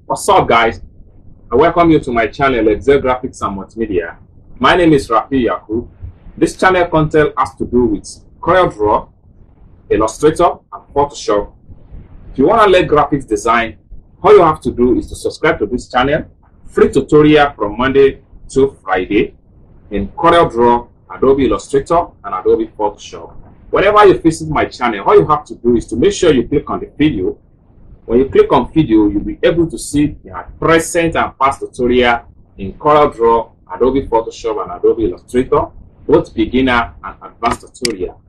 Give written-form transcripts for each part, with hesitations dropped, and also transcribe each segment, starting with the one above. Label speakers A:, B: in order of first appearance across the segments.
A: What's up, guys? I welcome you to my channel, Excel Graphics and Multimedia. My name is Rafi Yakub. This channel content has to do with CorelDRAW, Illustrator, and Photoshop. If you want to learn graphics design, all you have to do is to subscribe to this channel. Free tutorial from Monday to Friday in CorelDRAW, Adobe Illustrator, and Adobe Photoshop. Whenever you visit my channel, all you have to do is to make sure you click on the video. When you click on video, you'll be able to see the present and past tutorial in CorelDRAW, Adobe Photoshop, and Adobe Illustrator, both beginner and advanced tutorial.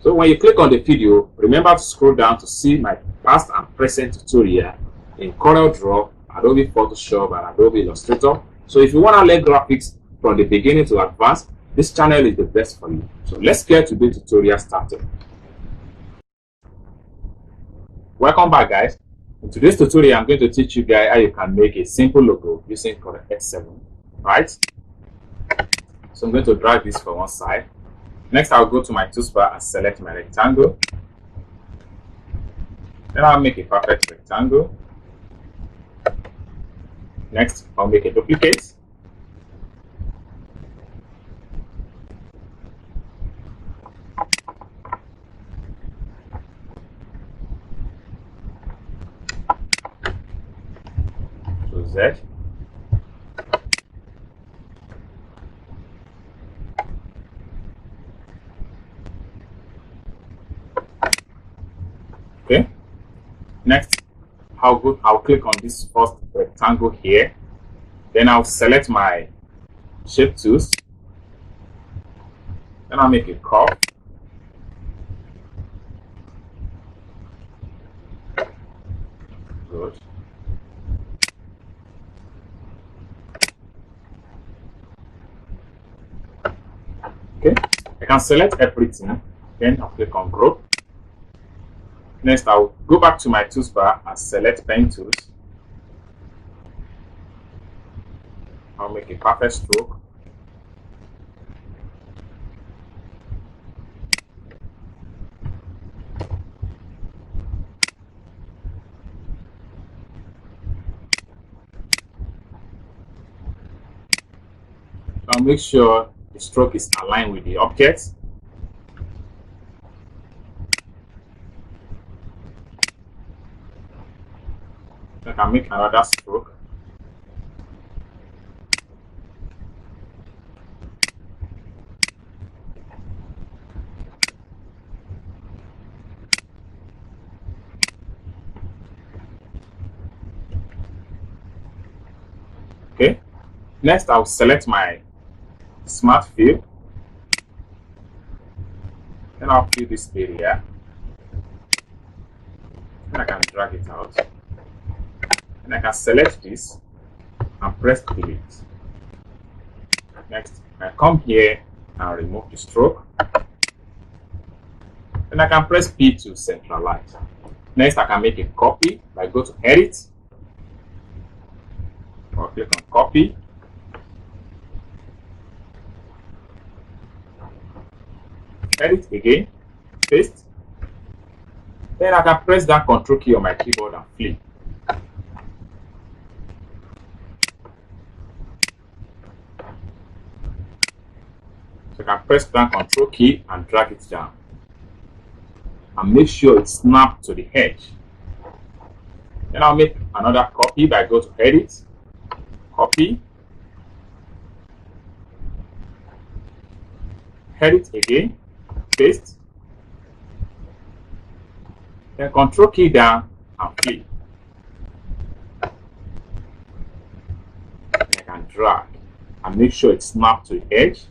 A: So when you click on the video, remember to scroll down to see my past and present tutorial in CorelDRAW, Adobe Photoshop, and Adobe Illustrator. So if you want to learn graphics from the beginning to advanced, this channel is the best for you. So let's get today's tutorial started. Welcome back, guys. In today's tutorial, I'm going to teach you guys how you can make a simple logo using Corel X7, right? So I'm going to drag this from one side. Next, I'll go to my toolbar and select my rectangle. Then I'll make a perfect rectangle. Next, I'll make a duplicate. Z. Okay. Next, I'll click on this first rectangle here. Then I'll select my shape tools. Then I'll make a curve. Good. Okay, I can select everything, then I'll click on group. Next, I'll go back to my toolbar and select pen tools. I'll make a perfect stroke. I'll make sure the stroke is aligned with the object. I can make another stroke. Okay. Next, I'll select my smart fill. Then I'll fill this area. Then I can drag it out. And I can select this and press delete. Next, I come here and remove the stroke. Then I can press P to centralize. Next, I can make a copy. I go to edit, or click on copy. Edit again, paste. Then I can press that Control key on my keyboard and flip. So I can press that Control key and drag it down. And make sure it's snapped to the edge. Then I'll make another copy by go to edit, copy, edit again, paste, then Control key down and flip. And I can drag and make sure it's snapped to the edge.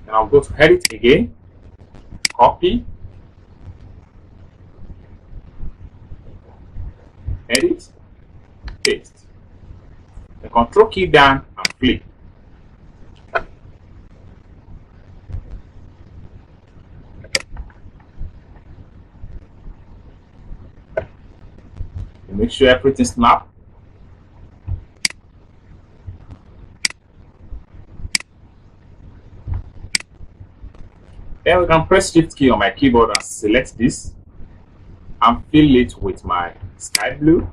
A: And I'll go to edit again, copy, edit, paste. The Control key down and flip. make sure everything snaps. Then we can press Shift key on my keyboard and select this and fill it with my sky blue.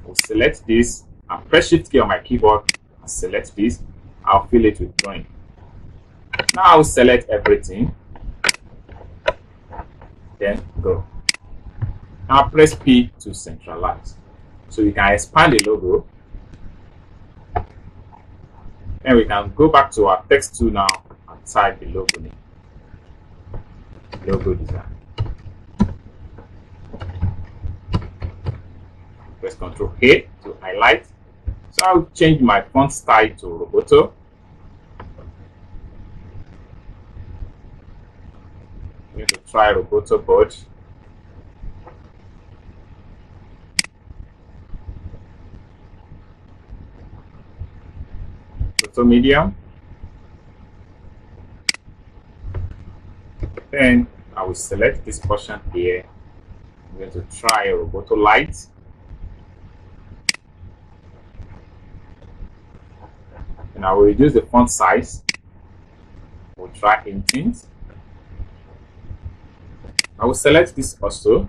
A: We'll select this and press Shift key on my keyboard and select this. I'll fill it with green. Now I'll select everything. Then go. Now press P to centralize. So we can expand the logo. Then we can go back to our text tool now and type the logo name. Logo design. Press Ctrl A to highlight. So I'll change my font style to Roboto. I'm going to try Roboto board. Roboto medium. Then I will select this portion here. I'm going to try Roboto light. And I will reduce the font size. We'll try 18. I will select this also.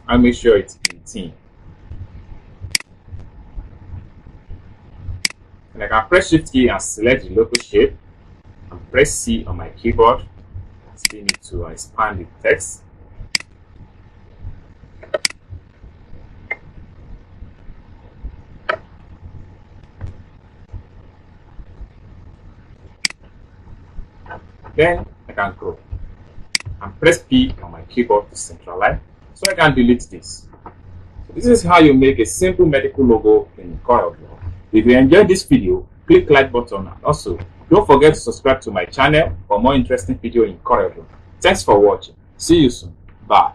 A: I'll make sure it's 18. And I can press Shift key and select the logo shape. And press C on my keyboard. Still need to expand the text. Then I can go and press P on my keyboard to centralize, so I can delete this. So this is how you make a simple medical logo in CorelDRAW. If you enjoyed this video, click like button, and also don't forget to subscribe to my channel for more interesting videos in CorelDRAW. Thanks for watching. See you soon. Bye.